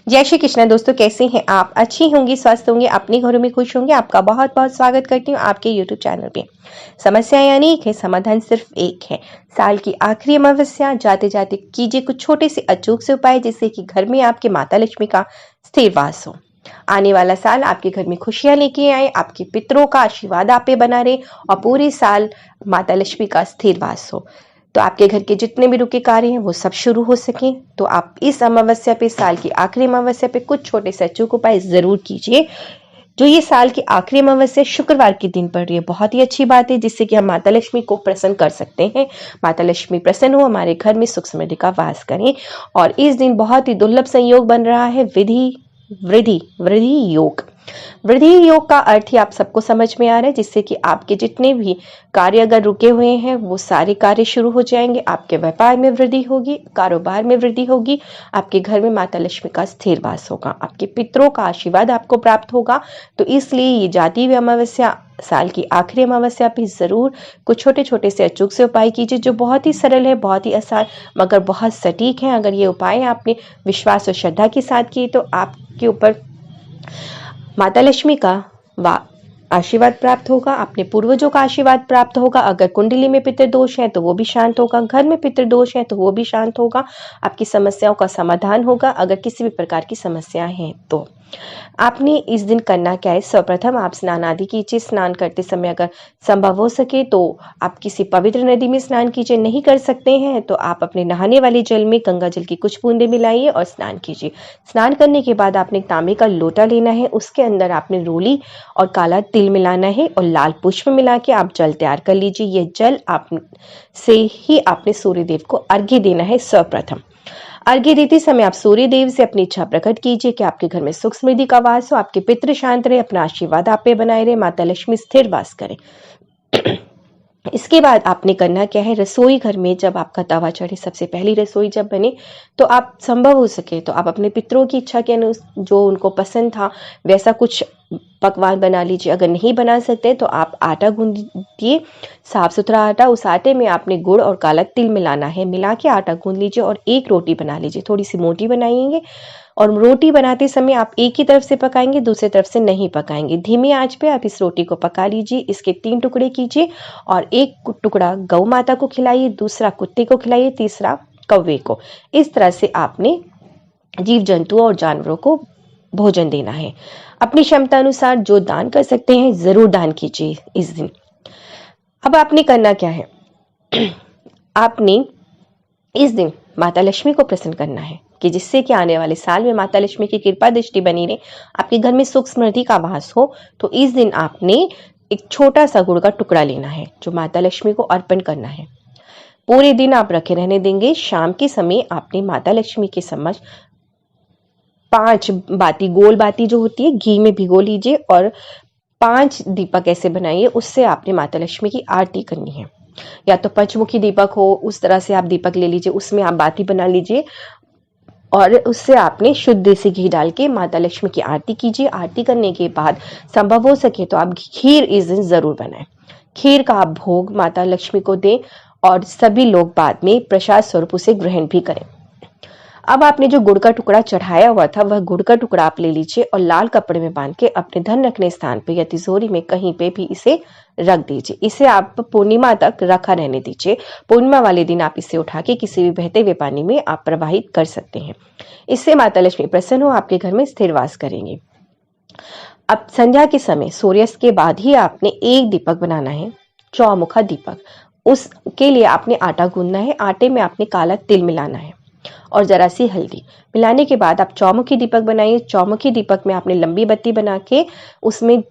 जय श्री कृष्ण दोस्तों, कैसे हैं आप? अच्छी होंगी, स्वस्थ होंगे, अपने घरों में खुश होंगे। आपका बहुत बहुत स्वागत करती हूँ आपके YouTube चैनल पे। समस्याएं अनेक है, समाधान सिर्फ एक है। साल की आखिरी अमावस्या, जाते जाते कीजिए कुछ छोटे से अचूक से उपाय, जिससे कि घर में आपके माता लक्ष्मी का स्थिर वास हो। आने वाला साल आपके घर में खुशियां लेके आए, आपके पितरों का आशीर्वाद आप पे बना रहे और पूरे साल माता लक्ष्मी का स्थिर वास हो। तो आपके घर के जितने भी रुके कार्य हैं वो सब शुरू हो सके। तो आप इस अमावस्या पे, साल की आखिरी अमावस्या पे, कुछ छोटे से अचूक उपाय जरूर कीजिए। जो ये साल की आखिरी अमावस्या शुक्रवार के दिन पड़ रही है, बहुत ही अच्छी बात है, जिससे कि हम माता लक्ष्मी को प्रसन्न कर सकते हैं। माता लक्ष्मी प्रसन्न हो, हमारे घर में सुख समृद्धि का वास करें। और इस दिन बहुत ही दुर्लभ संयोग बन रहा है, वृद्धि योग। वृद्धि योग का अर्थ ही आप सबको समझ में आ रहा है, जिससे कि आपके जितने भी कार्य अगर रुके हुए हैं वो सारे कार्य शुरू हो जाएंगे। आपके व्यापार में वृद्धि होगी, कारोबार में वृद्धि होगी, आपके घर में माता लक्ष्मी का स्थिर वास होगा, आपके पितरों का आशीर्वाद आपको प्राप्त होगा। तो इसलिए ये जाती हुई अमावस्या, साल की आखिरी अमावस्या पे जरूर कुछ छोटे छोटे से अचूक से उपाय कीजिए, जो बहुत ही सरल है, बहुत ही आसान, मगर बहुत सटीक है। अगर ये उपाय आपने विश्वास और श्रद्धा के साथ किए तो आपके ऊपर माता लक्ष्मी का आशीर्वाद प्राप्त होगा, अपने पूर्वजों का आशीर्वाद प्राप्त होगा। अगर कुंडली में पितृदोष है तो वो भी शांत होगा, घर में पितृदोष है तो वो भी शांत होगा, आपकी समस्याओं का समाधान होगा। अगर किसी भी प्रकार की समस्या है तो आपने इस दिन करना क्या है, सर्वप्रथम आप स्नान आदि कीजिए। स्नान करते समय अगर संभव हो सके तो आप किसी पवित्र नदी में स्नान कीजिए। नहीं कर सकते हैं तो आप अपने नहाने वाले जल में गंगा जल की कुछ बूंदे मिलाइए और स्नान कीजिए। स्नान करने के बाद आपने तांबे का लोटा लेना है, उसके अंदर आपने रोली और काला तिल मिलाना है और लाल पुष्प मिला के आप जल तैयार कर लीजिए। यह जल आप से ही आपने सूर्यदेव को अर्घ्य देना है। सर्वप्रथम अर्घ्य देते समय आप सूर्य देव से अपनी इच्छा प्रकट कीजिए कि आपके घर में सुख समृद्धि का वास हो, आपके पितृ शांत रहे, अपना आशीर्वाद आप पे बनाए रहे, माता लक्ष्मी स्थिर वास करे। इसके बाद आपने करना क्या है, रसोई घर में जब आपका तवा चढ़े, सबसे पहली रसोई जब बने तो आप संभव हो सके तो आप अपने पितरों की इच्छा के अनुसार जो उनको पसंद था वैसा कुछ पकवान बना लीजिए। अगर नहीं बना सकते तो आप आटा गूंदिए, साफ सुथरा आटा। उस आटे में आपने गुड़ और काला तिल मिलाना है, मिला के आटा गूंद लीजिए और एक रोटी बना लीजिए। थोड़ी सी मोटी बनाएंगे और रोटी बनाते समय आप एक ही तरफ से पकाएंगे, दूसरी तरफ से नहीं पकाएंगे। धीमी आंच पे आप इस रोटी को पका लीजिए। इसके 3 टुकड़े कीजिए और एक टुकड़ा गौ माता को खिलाइए, दूसरा कुत्ते को खिलाइए, तीसरा कौवे को। इस तरह से आपने जीव जंतुओं और जानवरों को भोजन देना है। अपनी क्षमता अनुसार जो दान कर सकते हैं जरूर दान कीजिए इस दिन। अब आपने करना क्या है, आपने इस दिन माता लक्ष्मी को प्रसन्न करना है कि जिससे कि आने वाले साल में माता लक्ष्मी की कृपा दृष्टि बनी रहे, आपके घर में सुख समृद्धि का वास हो। तो इस दिन आपने एक छोटा सा गुड़ का टुकड़ा लेना है जो माता लक्ष्मी को अर्पण करना है। पूरे दिन आप रखे रहने देंगे। शाम के समय आपने माता लक्ष्मी के समक्ष 5 बाती, गोल बाती जो होती है, घी में भिगो लीजिए और 5 दीपक ऐसे बनाइए। उससे आपने माता लक्ष्मी की आरती करनी है। या तो पंचमुखी दीपक हो, उस तरह से आप दीपक ले लीजिए, उसमें आप बाती बना लीजिए और उससे आपने शुद्ध देसी घी डाल के माता लक्ष्मी की आरती कीजिए। आरती करने के बाद संभव हो सके तो आप खीर इस दिन जरूर बनाएं। खीर का आप भोग माता लक्ष्मी को दें और सभी लोग बाद में प्रसाद स्वरूप उसे ग्रहण भी करें। अब आपने जो गुड़ का टुकड़ा चढ़ाया हुआ था वह गुड़ का टुकड़ा आप ले लीजिए और लाल कपड़े में बांध के अपने धन रखने स्थान पे या तिजोरी में कहीं पे भी इसे रख दीजिए। इसे आप पूर्णिमा तक रखा रहने दीजिए। पूर्णिमा वाले दिन आप इसे उठा के किसी भी बहते हुए पानी में आप प्रवाहित कर सकते हैं। इससे माता लक्ष्मी प्रसन्न हो, आपके घर में स्थिर वास करेंगे। अब संध्या के समय सूर्यास्त के बाद ही आपने एक दीपक बनाना है, चौमुखा दीपक। उसके लिए आपने आटा गूंदना है। आटे में आपने काला तिल मिलाना है और जरा सी हल्दी मिलाने के बाद आप चौमुखी दीपक बनाइए। चौमुखी दीपक में आपने लंबी बत्ती बना के उसमें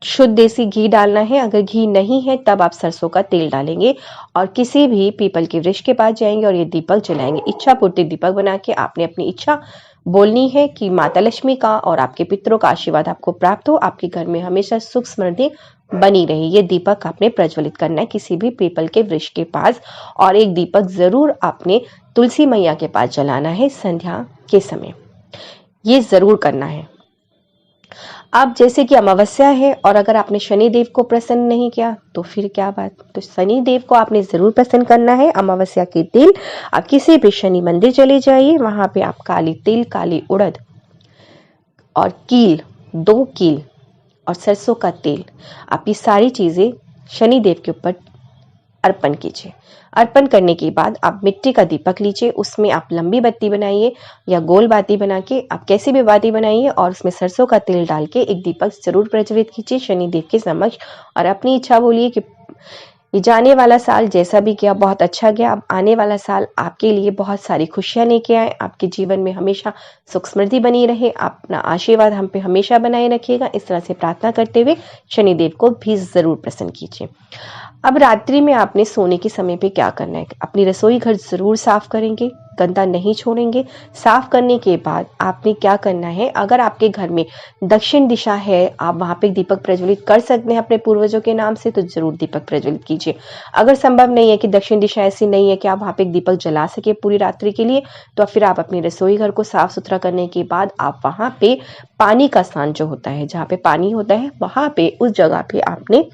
शुद्ध देसी घी डालना है। अगर घी नहीं है तब आप सरसों का तेल डालेंगे और किसी भी पीपल के वृक्ष के पास जाएंगे और ये दीपक जलाएंगे। इच्छा पूर्ति दीपक बना के आपने अपनी इच्छा बोलनी है कि माता लक्ष्मी का और आपके पितरों का आशीर्वाद आपको प्राप्त हो, आपके घर में हमेशा सुख समृद्धि बनी रहे। ये दीपक आपने प्रज्वलित करना है किसी भी पीपल के वृक्ष के पास। और एक दीपक जरूर आपने तुलसी मैया के पास जलाना है संध्या के समय, ये जरूर करना है। अब जैसे कि अमावस्या है और अगर आपने शनि देव को प्रसन्न नहीं किया तो फिर क्या बात, तो शनि देव को आपने जरूर प्रसन्न करना है। अमावस्या के दिन आप किसी भी शनि मंदिर चले जाइए, वहां पे आप काली तिल, काली उड़द और कील, 2 कील और सरसों का तेल, आप ये सारी चीज़ें शनिदेव के ऊपर अर्पण कीजिए। अर्पण करने के बाद आप मिट्टी का दीपक लीजिए, उसमें आप लंबी बत्ती बनाइए या गोल बाती बना के, आप कैसी भी बाती बनाइए, और उसमें सरसों का तेल डाल के एक दीपक जरूर प्रज्वलित कीजिए शनिदेव के समक्ष, और अपनी इच्छा बोलिए कि ये जाने वाला साल जैसा भी गया बहुत अच्छा गया, अब आने वाला साल आपके लिए बहुत सारी खुशियां लेके आए, आपके जीवन में हमेशा सुख समृद्धि बनी रहे, आप अपना आशीर्वाद हम पे हमेशा बनाए रखिएगा। इस तरह से प्रार्थना करते हुए शनिदेव को भी जरूर प्रसन्न कीजिए। अब रात्रि में आपने सोने के समय पे क्या करना है, अपनी रसोई घर जरूर साफ करेंगे, गंदा नहीं छोड़ेंगे। साफ करने के बाद आपने क्या करना है, अगर आपके घर में दक्षिण दिशा है, आप वहां पे दीपक प्रज्वलित कर सकते हैं अपने पूर्वजों के नाम से, तो जरूर दीपक प्रज्वलित कीजिए। अगर संभव नहीं है कि दक्षिण दिशा ऐसी नहीं है कि आप वहां पे एक दीपक जला सके पूरी रात्रि के लिए, तो फिर आप अपनी रसोई घर को साफ सुथरा करने के बाद आप वहां पे पानी का स्थान जो होता है, जहाँ पे पानी होता है, वहां पे उस जगह पे आपने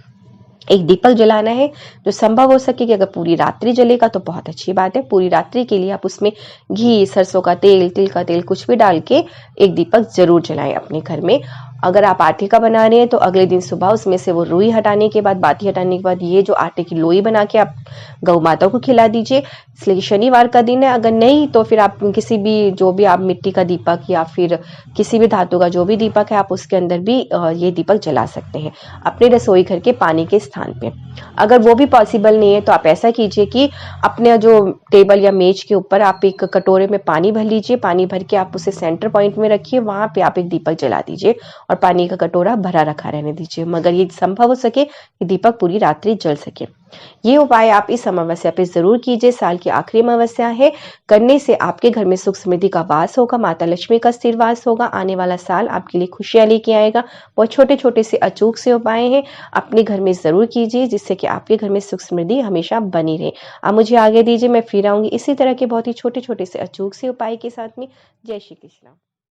एक दीपक जलाना है। जो संभव हो सके कि अगर पूरी रात्रि जलेगा तो बहुत अच्छी बात है। पूरी रात्रि के लिए आप उसमें घी, सरसों का तेल, तिल का तेल कुछ भी डाल के एक दीपक जरूर जलाएं अपने घर में। अगर आप आटे का बना रहे हैं तो अगले दिन सुबह उसमें से वो रुई हटाने के बाद, बाती हटाने के बाद, ये जो आटे की लोई बना के आप गौ माता को खिला दीजिए। इसलिए शनिवार का दिन है। अगर नहीं तो फिर आप किसी भी, जो भी आप मिट्टी का दीपक या फिर किसी भी धातु का जो भी दीपक है, आप उसके अंदर भी ये दीपक जला सकते हैं अपने रसोई घर के पानी के स्थान पे। अगर वो भी पॉसिबल नहीं है तो आप ऐसा कीजिए कि अपने जो टेबल या मेज के ऊपर आप एक कटोरे में पानी भर लीजिए, पानी भर के आप उसे सेंटर पॉइंट में रखिए, वहां पे आप एक दीपक जला दीजिए और पानी का कटोरा भरा रखा रहने दीजिए, मगर ये संभव हो सके कि दीपक पूरी रात्रि जल सके। ये उपाय आप इस अमावस्या पे जरूर कीजिए। साल की आखिरी अमावस्या है, करने से आपके घर में सुख समृद्धि का वास होगा, माता लक्ष्मी का स्थिर वास होगा। आने वाला साल आपके लिए खुशियां लेके आएगा। बहुत छोटे छोटे से अचूक से उपाय हैं, अपने घर में जरूर कीजिए, जिससे कि आपके घर में सुख समृद्धि हमेशा बनी रहे। आप मुझे आगे दीजिए, मैं फिर आऊंगी इसी तरह के बहुत ही छोटे छोटे से अचूक से उपाय के साथ में। जय श्री कृष्ण।